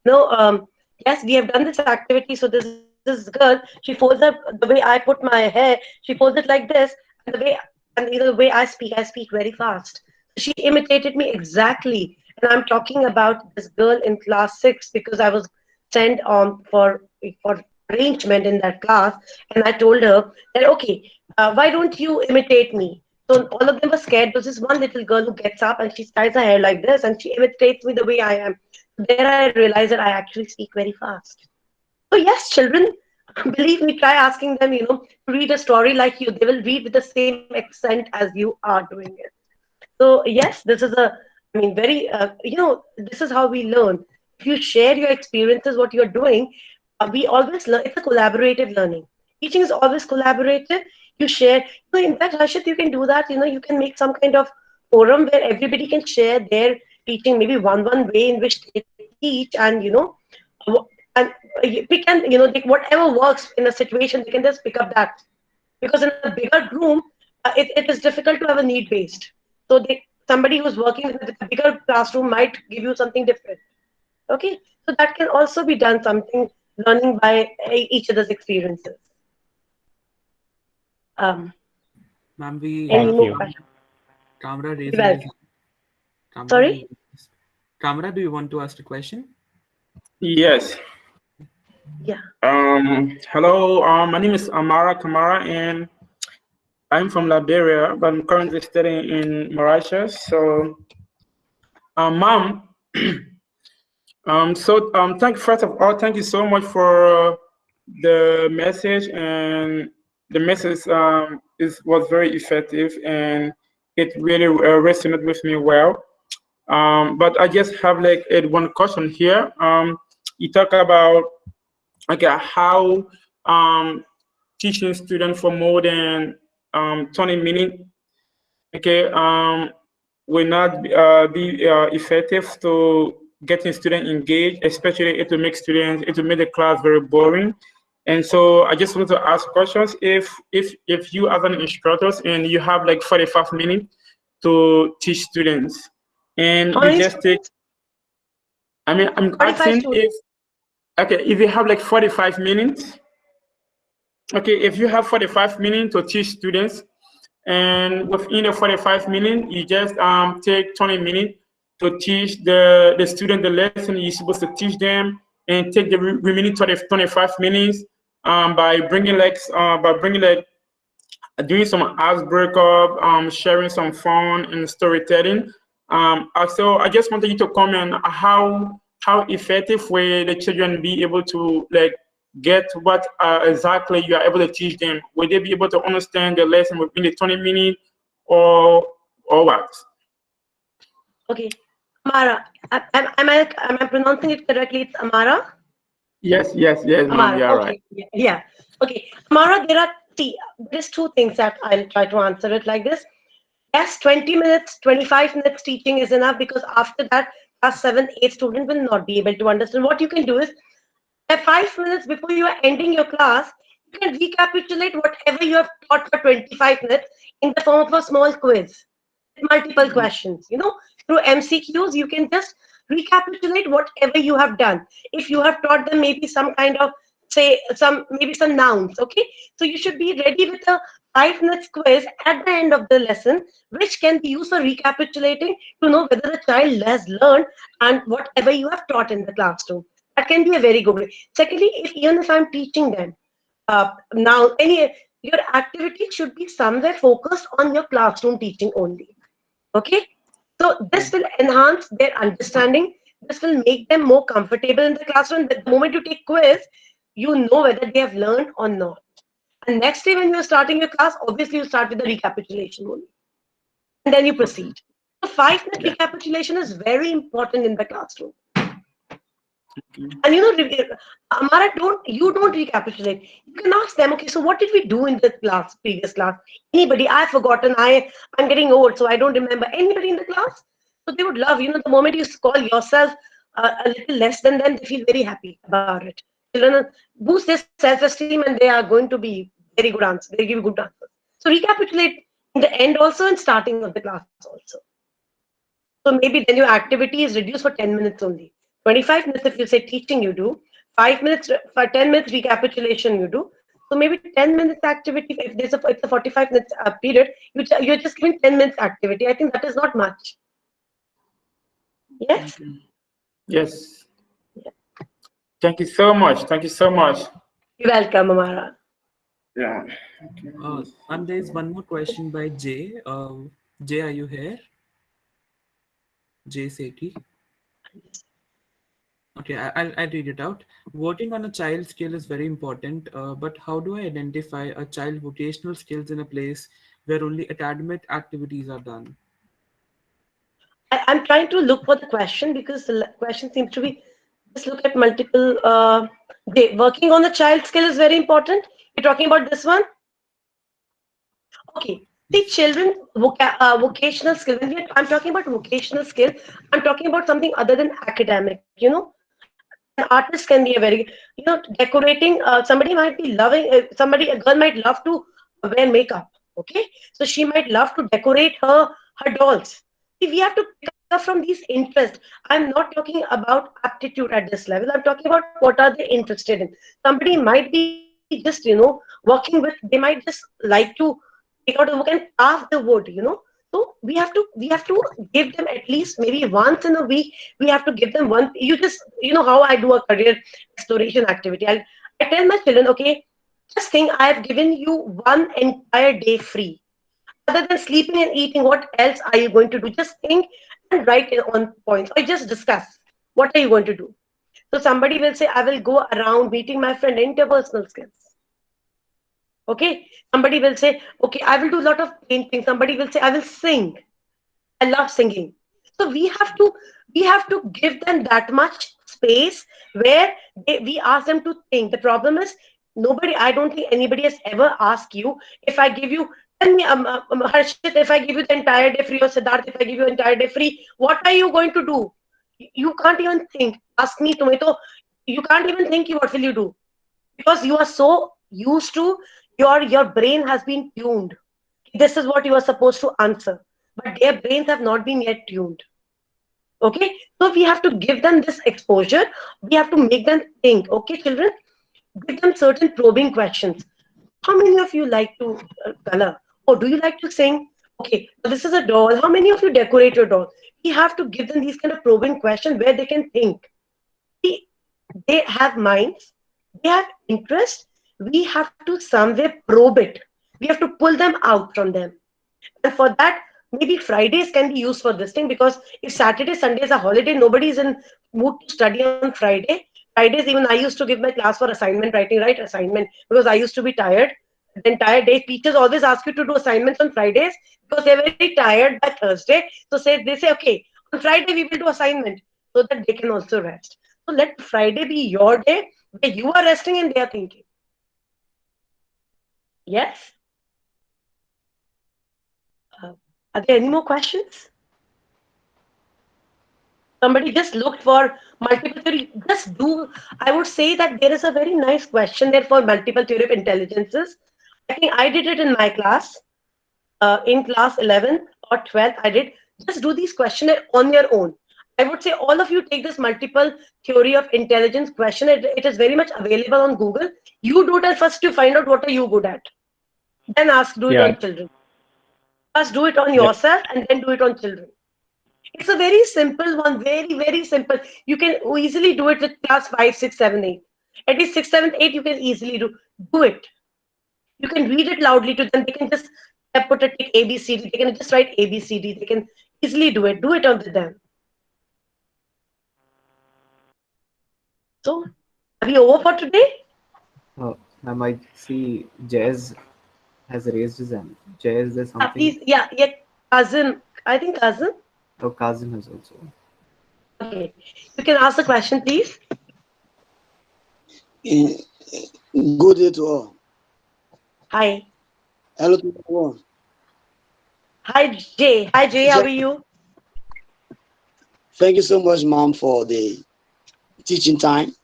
Yes, we have done this activity. So this girl, she folds up the way I put my hair. She folds it like this, and the way I speak very fast. She imitated me exactly. And I'm talking about this girl in class 6 because I was sent for arrangement in that class, and I told her that okay, why don't you imitate me? So all of them were scared. There's this one little girl who gets up and she ties her hair like this and she imitates me the way I am. There I realized that I actually speak very fast. So yes, children, believe me, try asking them, to read a story like you. They will read with the same accent as you are doing it. So yes, this is this is how we learn. If you share your experiences, what you're doing, we always learn. It's a collaborative learning. Teaching is always collaborative. You share. In fact, Harshit, you can do that. You can make some kind of forum where everybody can share their teaching, maybe one way in which they teach, and and we can, whatever works in a situation, they can just pick up that. Because in a bigger room, it is difficult to have a need based. So somebody who's working with a bigger classroom might give you something different. Okay, so that can also be done, something learning by each other's experiences. Ma'am, Any Thank more you. questions? Kamra raising Well, his hand. sorry? Kamra, do you want to ask a question? Yes. Yeah. Hello. My name is Amara Kamara, and I'm from Liberia, but I'm currently studying in Mauritius. So, Mom, first of all, thank you so much for the message, and the message was very effective, and it really resonated with me well. But I just have like one question here. You talk about how teaching students for more than 20 minutes will not be effective to getting students engaged, especially it will make the class very boring. And so I just want to ask questions. If you as an instructor and you have like 45 minutes to teach students, and you just take, I'm asking if you have like 45 minutes, if you have 45 minutes to teach students, and within the 45 minutes, you just take 20 minutes to teach the student the lesson you're supposed to teach them, and take the remaining 25 minutes by bringing doing some ice breakup, sharing some fun and storytelling. So I just wanted you to comment how effective will the children be able to get what exactly you are able to teach them? Will they be able to understand the lesson within the 20 minutes or what? Okay. Amara, am I pronouncing it correctly? It's Amara? Yes, ma'am, you're right. Yeah. Okay. Amara, there's two things that I'll try to answer it like this. Yes, 20 minutes, 25 minutes teaching is enough, because after that, class 7, 8 student will not be able to understand. What you can do is, 5 minutes before you are ending your class, you can recapitulate whatever you have taught for 25 minutes in the form of a small quiz with multiple questions. Through MCQs, you can just recapitulate whatever you have done. If you have taught them maybe some kind of say maybe some nouns. Okay, so you should be ready with a 5 minutes quiz at the end of the lesson, which can be used for recapitulating to know whether the child has learned and whatever you have taught in the classroom. That can be a very good way. Secondly, even if I'm teaching them, now your activity should be somewhere focused on your classroom teaching only. Okay, so this will enhance their understanding. This will make them more comfortable in the classroom. The moment you take quiz, you know whether they have learned or not. And next day when you're starting your class, obviously you start with the recapitulation only, and then you proceed. So 5 minute Yeah. recapitulation is very important in the classroom. Okay. And Amara, you don't recapitulate. You can ask them, okay, so what did we do in the previous class? Anybody? I've forgotten. I'm getting old, so I don't remember anybody in the class. So they would love, the moment you call yourself a little less than them, they feel very happy about it. Children boost their self-esteem, and they are going to be very good answers. They give good answers. So recapitulate in the end also and starting of the class also. So maybe then your activity is reduced for 10 minutes only. 25 minutes if you say teaching you do, 5 minutes for 10 minutes recapitulation you do. So maybe 10 minutes activity, if it's a 45 minutes period, you're just giving 10 minutes activity. I think that is not much. Yes? Yes. Thank you so much. Thank you so much. You're welcome, Amara. Yeah. And there's one more question by Jay. Jay, are you here? Jay Sethi. Okay, I'll read it out. Voting on a child skill is very important, but how do I identify a child vocational skills in a place where only academic activities are done? I'm trying to look for the question because the question seems to be just look at multiple. Working on the child skill is very important. You're talking about this one? Okay. See, children, vocational skill. I'm talking about vocational skill, I'm talking about something other than academic. An artist can be a very, decorating. Somebody might be loving. A girl might love to wear makeup. Okay, so she might love to decorate her dolls. See, we have to pick up from these interests. I'm not talking about aptitude at this level. I'm talking about what are they interested in. Somebody might be just, working with. They might just like to take out a book and carve the wood. So we have to give them at least maybe once in a week. We have to give them one. You know how I do a career exploration activity. I tell my children, okay, just think I have given you one entire day free. Other than sleeping and eating, what else are you going to do? Just think and write it on points, or just discuss. What are you going to do? So somebody will say, I will go around meeting my friend, interpersonal skills. Okay, somebody will say, okay, I will do a lot of painting. Somebody will say, I will sing. I love singing. So we have to give them that much space where we ask them to think. The problem is I don't think anybody has ever asked you, if I give you, tell me, Harshit, if I give you the entire day free, or Siddharth, if I give you entire day free, what are you going to do? You can't even think. Ask me, tomato, you can't even think what will you do, because you are so used to, your brain has been tuned. This is what you are supposed to answer, but their brains have not been yet tuned. Okay, so we have to give them this exposure. We have to make them think. Okay, children, give them certain probing questions. How many of you like to color? Oh, do you like to sing? Okay, so this is a doll. How many of you decorate your doll? We have to give them these kind of probing questions where they can think. See, they have minds, they have interest. We have to somewhere probe it. We have to pull them out from them. And for that, maybe Fridays can be used for this thing, because if Saturday, Sunday is a holiday, nobody is in mood to study on Friday. Fridays, even I used to give my class for assignment writing, right? Assignment, because I used to be tired. The entire day, teachers always ask you to do assignments on Fridays because they're very tired by Thursday. So they say, okay, on Friday we will do assignment so that they can also rest. So let Friday be your day where you are resting and they are thinking. Yes? Are there any more questions? Somebody just looked for multiple theory. I would say that there is a very nice question there for multiple theory of intelligences. I think I did it in my class, in class 11 or 12. I did. Just do these questionnaire on your own. I would say all of you take this multiple theory of intelligence question. It is very much available on Google. You do it first to find out what are you good at. Then do it Yeah, on children. First do it on yeah, yourself and then do it on children. It's a very simple one, very, very simple. You can easily do it with class 5, 6, 7, 8. At least 6, 7, 8, you can easily do it. You can read it loudly to them. They can just put a tick ABCD. They can just write ABCD. They can easily do it. Do it on with them. So, are we over for today? Ma'am, I see Jazz has raised his hand. Jazz, there's something. Please, yeah, cousin. I think cousin. Oh, Kazim has also. Okay, you can ask the question, please. Good day to all. Hi. Hello to everyone. Hi, Jay. Hi, Jay. How are you? Thank you so much, ma'am, for the teaching time.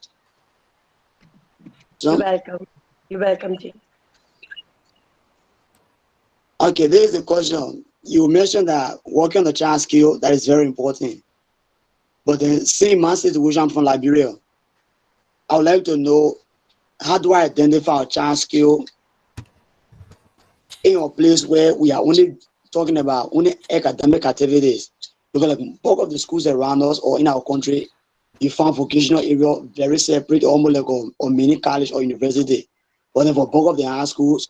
You're welcome. You're welcome, Jay. Okay, there is a question. You mentioned that working on the child skill, that is very important. But then, seeing my situation from Liberia, I would like to know, how do I identify a child skill in a place where we are only talking about only academic activities? Because like bulk of the schools around us or in our country, you find vocational area very separate, almost like a mini college or university. But then for bulk of the high schools,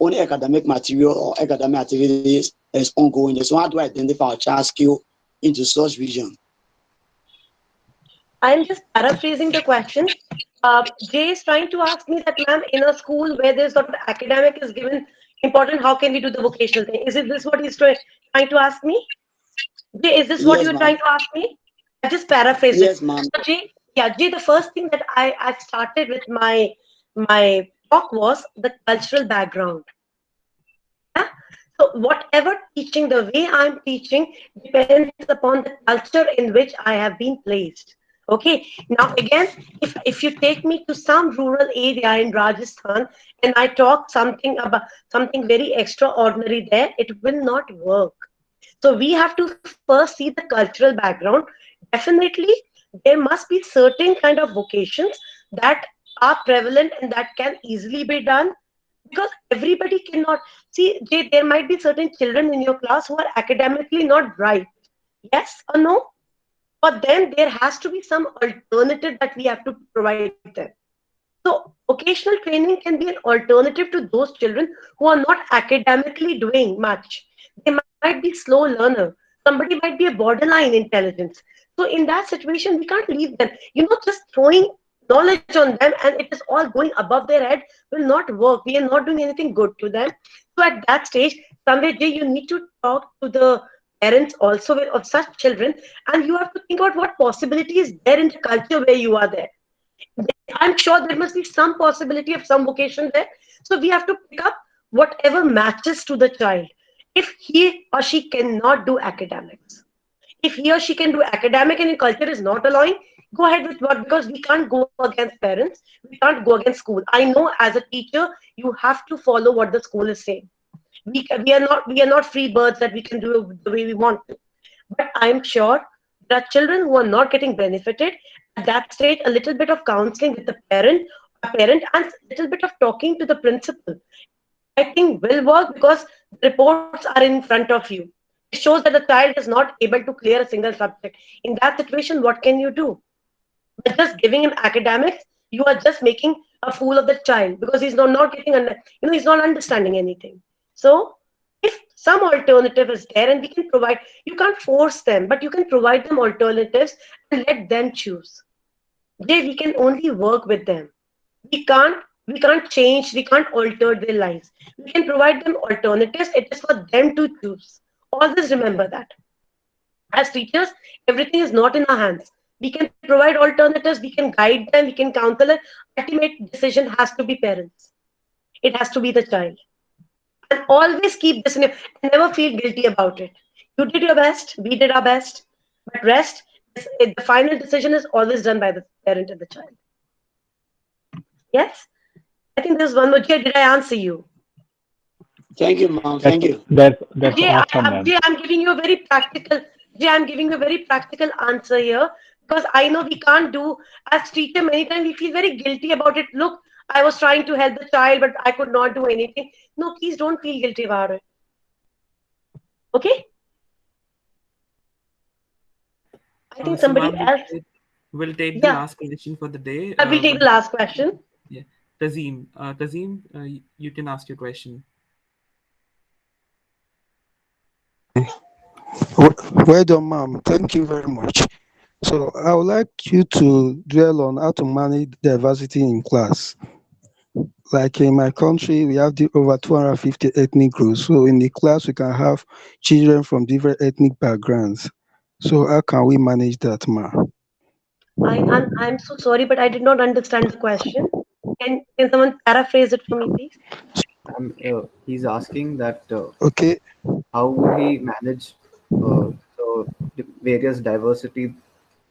only academic material or academic activities is ongoing. So how do I identify a child skill into such region? I'm just paraphrasing the question. Jay is trying to ask me that, ma'am, in a school where there's sort of academic is given important, how can we do the vocational thing? Is it this what he's trying to ask me? Jay, is this what you're trying to ask me? I just paraphrased Yes, it. ma'am. So Jay, the first thing that I started with my talk was the cultural background. Yeah? So whatever teaching, the way I'm teaching depends upon the culture in which I have been placed. Okay. Now again, if you take me to some rural area in Rajasthan and I talk something about something very extraordinary there, it will not work. So we have to first see the cultural background. Definitely, there must be certain kind of vocations that are prevalent and that can easily be done, because everybody cannot see. There might be certain children in your class who are academically not bright. Yes or no? But then there has to be some alternative that we have to provide them. So vocational training can be an alternative to those children who are not academically doing much. They might be slow learner. Somebody might be a borderline intelligence. So in that situation, we can't leave them. Just throwing knowledge on them and it is all going above their head will not work. We are not doing anything good to them. So at that stage, somewhere, Jay, you need to talk to the parents also of such children, and you have to think about what possibility is there in the culture where you are there. I'm sure there must be some possibility of some vocation there. So we have to pick up whatever matches to the child. If he or she cannot do academics, if he or she can do academic and culture is not allowing, go ahead with what, because we can't go against parents, we can't go against school. I know as a teacher, you have to follow what the school is saying. We are not free birds that we can do it the way we want to. But I'm sure there are children who are not getting benefited. At that stage, a little bit of counseling with the parent, and a little bit of talking to the principal, I think will work, because the reports are in front of you. It shows that the child is not able to clear a single subject. In that situation, what can you do? By just giving him academics, you are just making a fool of the child, because he's not getting, he's not understanding anything. So if some alternative is there and we can provide, you can't force them, but you can provide them alternatives and let them choose. We can only work with them. We can't change, we can't alter their lives. We can provide them alternatives. It is for them to choose. Always remember that. As teachers, everything is not in our hands. We can provide alternatives, we can guide them, we can counsel them. Ultimate decision has to be parents. It has to be the child. And always keep this in your, never feel guilty about it. You did your best, we did our best, but rest, the final decision is always done by the parent and the child. Yes? I think there's one more. Jay, did I answer you? Thank you, ma'am. Thank you. that's Jay, awesome, ma'am. I'm giving you a very practical Yeah, I'm giving you a very practical answer here because I know we can't do as teacher many times we feel very guilty about it. Look, I was trying to help the child, but I could not do anything. No, please don't feel guilty about it. Okay? I think So, somebody ma'am, else. we'll take the Yeah, last question for the day. I will take the last question. Yeah, Tazim, you can ask your question. Well done, ma'am. Thank you very much. So I would like you to dwell on how to manage diversity in class. Like in my country, we have over 250 ethnic groups. So in the class, we can have children from different ethnic backgrounds. So how can we manage that, ma'am? I'm so sorry, but I did not understand the question. Can someone paraphrase it for me, please? He's asking that Okay. how would he manage the various diversity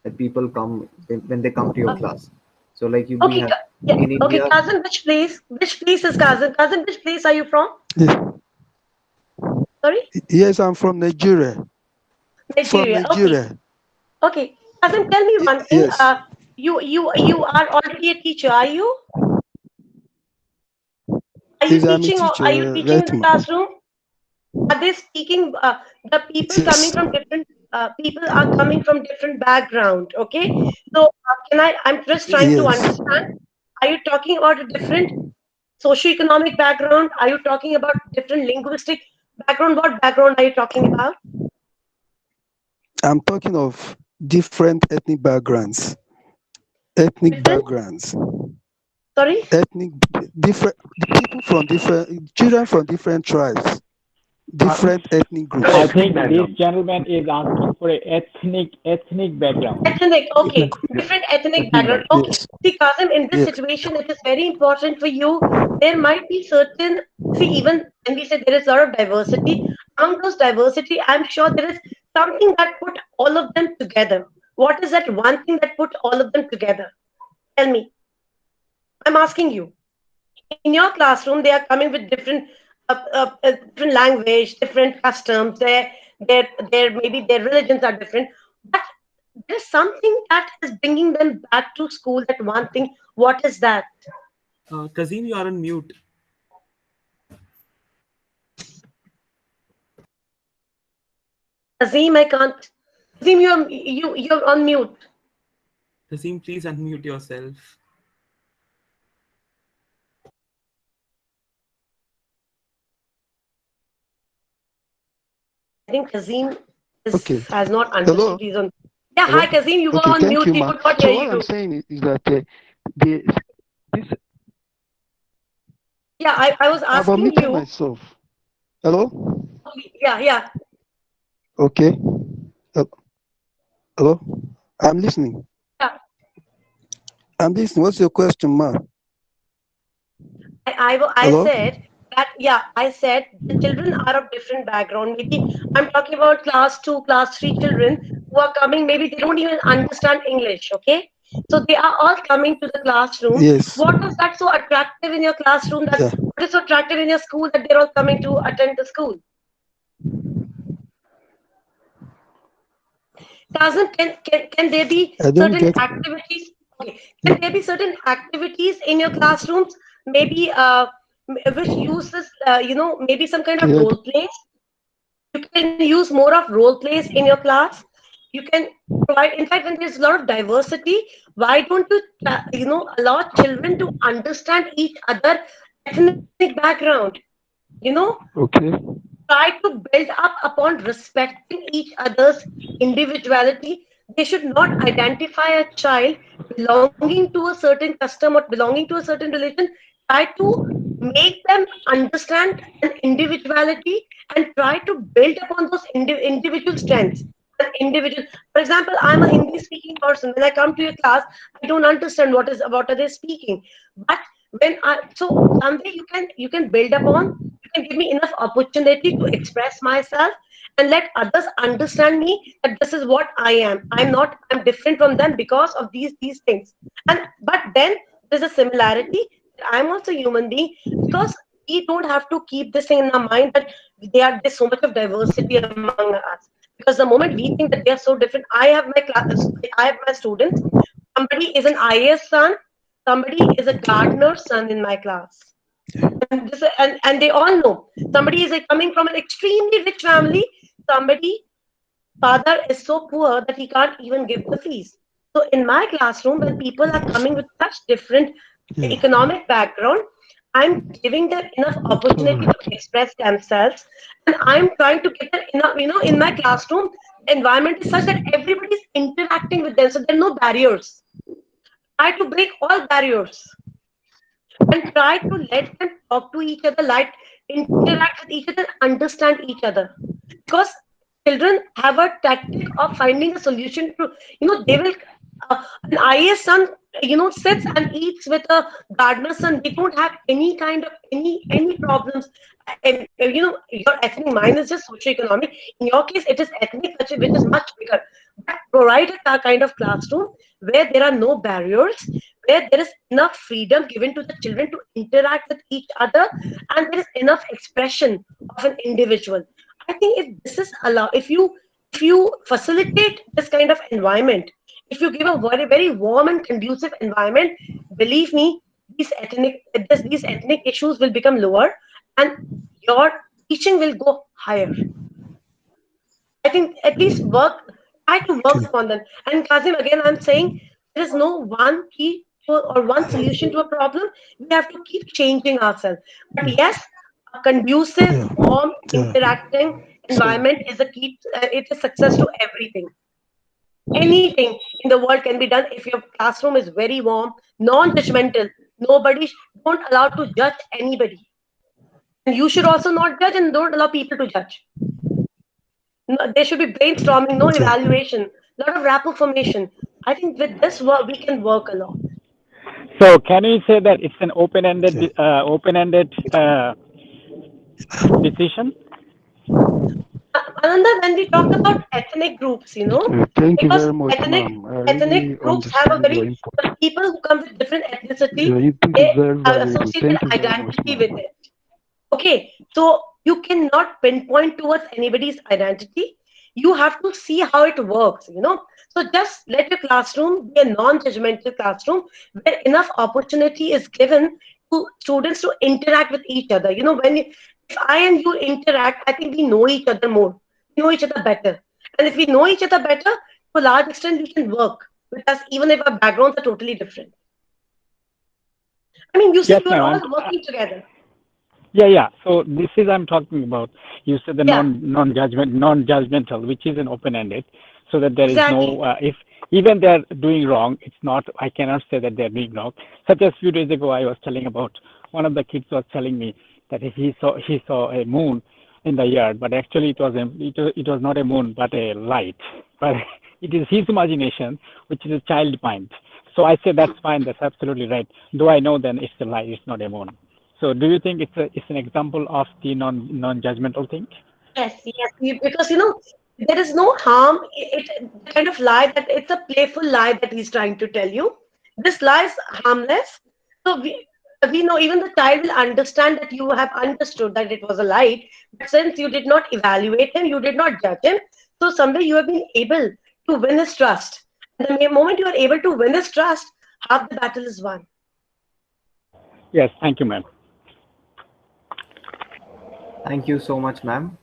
that people come when they come to your Okay. class. So like you be Okay. have Yeah. in Okay, India. Kazan, which place? Which place is Kazan? Kazan, which place are you from? Yes, Sorry? yes, I'm from Nigeria. From Nigeria. Okay. Nigeria. Okay. Kazan, tell me one thing. Yes, You are already a teacher, are you? Are you yes, I'm a teaching or are you teacher, teaching in right, the ma'am? classroom? Are they speaking? The people coming Yes, from different people are coming from different background. Okay. So can I? I'm just trying to yes. understand. Are you talking about a different socioeconomic background? Are you talking about different linguistic background? What background are you talking about? I'm talking of different ethnic backgrounds. Ethnic Different? backgrounds. Sorry? Ethnic different people from different children from different tribes, different ethnic groups. I think this gentleman is asking for a ethnic background. Ethnic, okay. Ethnic, Different ethnic Ethnic background. background. Okay. yes, See, Kasim, in this yes, situation, it is very important for you. There might be certain, see, even when we say there is a lot of diversity, among those diversity, I'm sure there is something that put all of them together. What is that one thing that put all of them together? Tell me. I'm asking you. In your classroom, they are coming with different language, different customs. Their maybe their religions are different, but there is something that is bringing them back to school. That one thing. What is that? Tazim, you are on mute. Azim, I can't. Azim, you're on mute. Tazim, please unmute yourself. I think Kazim okay. has not Hello, understood. He's on. Yeah, hello. hi Kazim, you were Okay, on thank mute. you, We ma. could not So hear what I'm you. saying is that the this Yeah, I was I've asking unmuted you. myself. Hello. Okay, yeah, yeah. Okay. Hello. I'm listening. Yeah. I'm listening. What's your question, ma? I Hello. said that, yeah, I said the children are of different background. Maybe I'm talking about class 2, class 3 children who are coming, maybe they don't even understand English, okay? So they are all coming to the classroom. Yes. What is that so attractive in your classroom that Yeah. what is so attractive in your school that they're all coming to attend the school? Can there be I don't certain get. activities? Okay, can there be certain activities in your classrooms? Maybe which uses maybe some kind of Yeah. role plays. You can use more of role plays in your class. You can provide. In fact, when there's a lot of diversity, why don't you allow children to understand each other ethnic background? You know, Okay. try to build up upon respecting each other's individuality. They should not identify a child belonging to a certain custom or belonging to a certain religion. Try to make them understand an individuality and try to build upon those individual strengths. An individual, for example, I'm a Hindi speaking person. When I come to your class, I don't understand what are they speaking. But when I so someday you can build upon, you can give me enough opportunity to express myself and let others understand me that this is what I am. I'm different from them because of these things. And but then there's a similarity. I'm also a human being because we don't have to keep this thing in our mind that there's so much of diversity among us. Because the moment we think that they are so different, I have my class, I have my students. Somebody is an IAS son, somebody is a gardener's son in my class. And they all know somebody is coming from an extremely rich family, somebody father is so poor that he can't even give the fees. So in my classroom, when people are coming with such different Yeah. economic background, I'm giving them enough opportunity to express themselves, and I'm trying to get them enough. In my classroom, the environment is such that everybody's interacting with them, so there are no barriers. Try to break all barriers and try to let them talk to each other, like interact with each other, understand each other. Because children have a tactic of finding a solution to, they will, an IAS son, sits and eats with a gardener's son. They don't have any kind of any problems. And your ethnic, mine is just socioeconomic. In your case, it is ethnic, which is much bigger. But provide a kind of classroom where there are no barriers, where there is enough freedom given to the children to interact with each other, and there is enough expression of an individual. I think if this is allowed, if you facilitate this kind of environment, if you give a very very warm and conducive environment, believe me, these ethnic issues will become lower, and your teaching will go higher. I think at least try to work upon them. And Kazim, again, I'm saying there is no one key or one solution to a problem. We have to keep changing ourselves. But yes, a conducive, Yeah. warm, Yeah. interacting So environment is a key. It is success to everything. Anything in the world can be done if your classroom is very warm, non-judgmental. Nobody don't allow to judge anybody. And you should also not judge and don't allow people to judge. No, there should be brainstorming, no yeah. evaluation, a lot of rapport formation. I think with this work, we can work a lot. So can we say that it's an Yeah. open-ended decision? Ananda, when we talk about ethnic groups, Thank you because very much, ethnic ma'am. I ethnic really groups have a understand your very, input. the people who come with different ethnicity, Your input is they very valuable. associate Thank their you very much, identity with ma'am. it. Okay, so you cannot pinpoint towards anybody's identity. You have to see how it works. So just let your classroom be a non-judgmental classroom where enough opportunity is given to students to interact with each other. If I and you interact, I think we know each other more. We know each other better. And if we know each other better, to a large extent, we can work with us, even if our backgrounds are totally different. I mean, you said Yes, you are ma'am. all working together. Yeah. So this is I'm talking about. You said the Yeah. non-judgmental, which is an open-ended, so that there is Exactly. no if even they're doing wrong, it's not. I cannot say that they're doing wrong. Such as few days ago, I was telling about one of the kids was telling me that he saw a moon in the yard, but actually it was not a moon but a light. But it is his imagination, which is a child mind. So I say that's fine. That's absolutely right. Though I know then it's a light, it's not a moon. So do you think it's an example of the non-judgmental thing? Yes, because there is no harm. The kind of lie that it's a playful lie that he's trying to tell you. This lie is harmless. So we know even the child will understand that you have understood that it was a lie. But since you did not evaluate him, you did not judge him. So someday you have been able to win his trust. And the moment you are able to win his trust, half the battle is won. Yes, thank you, ma'am. Thank you so much, ma'am.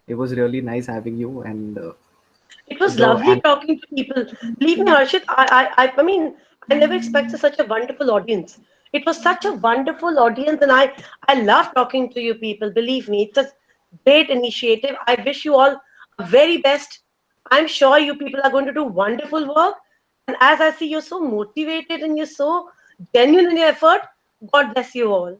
It was really nice having you, and It was the lovely talking to people. Believe me, Harshit, I mean, I never expected such a wonderful audience. It was such a wonderful audience, and I love talking to you people. Believe me, it's a great initiative. I wish you all a very best. I'm sure you people are going to do wonderful work. And as I see, you're so motivated and you're so genuine in your effort. God bless you all.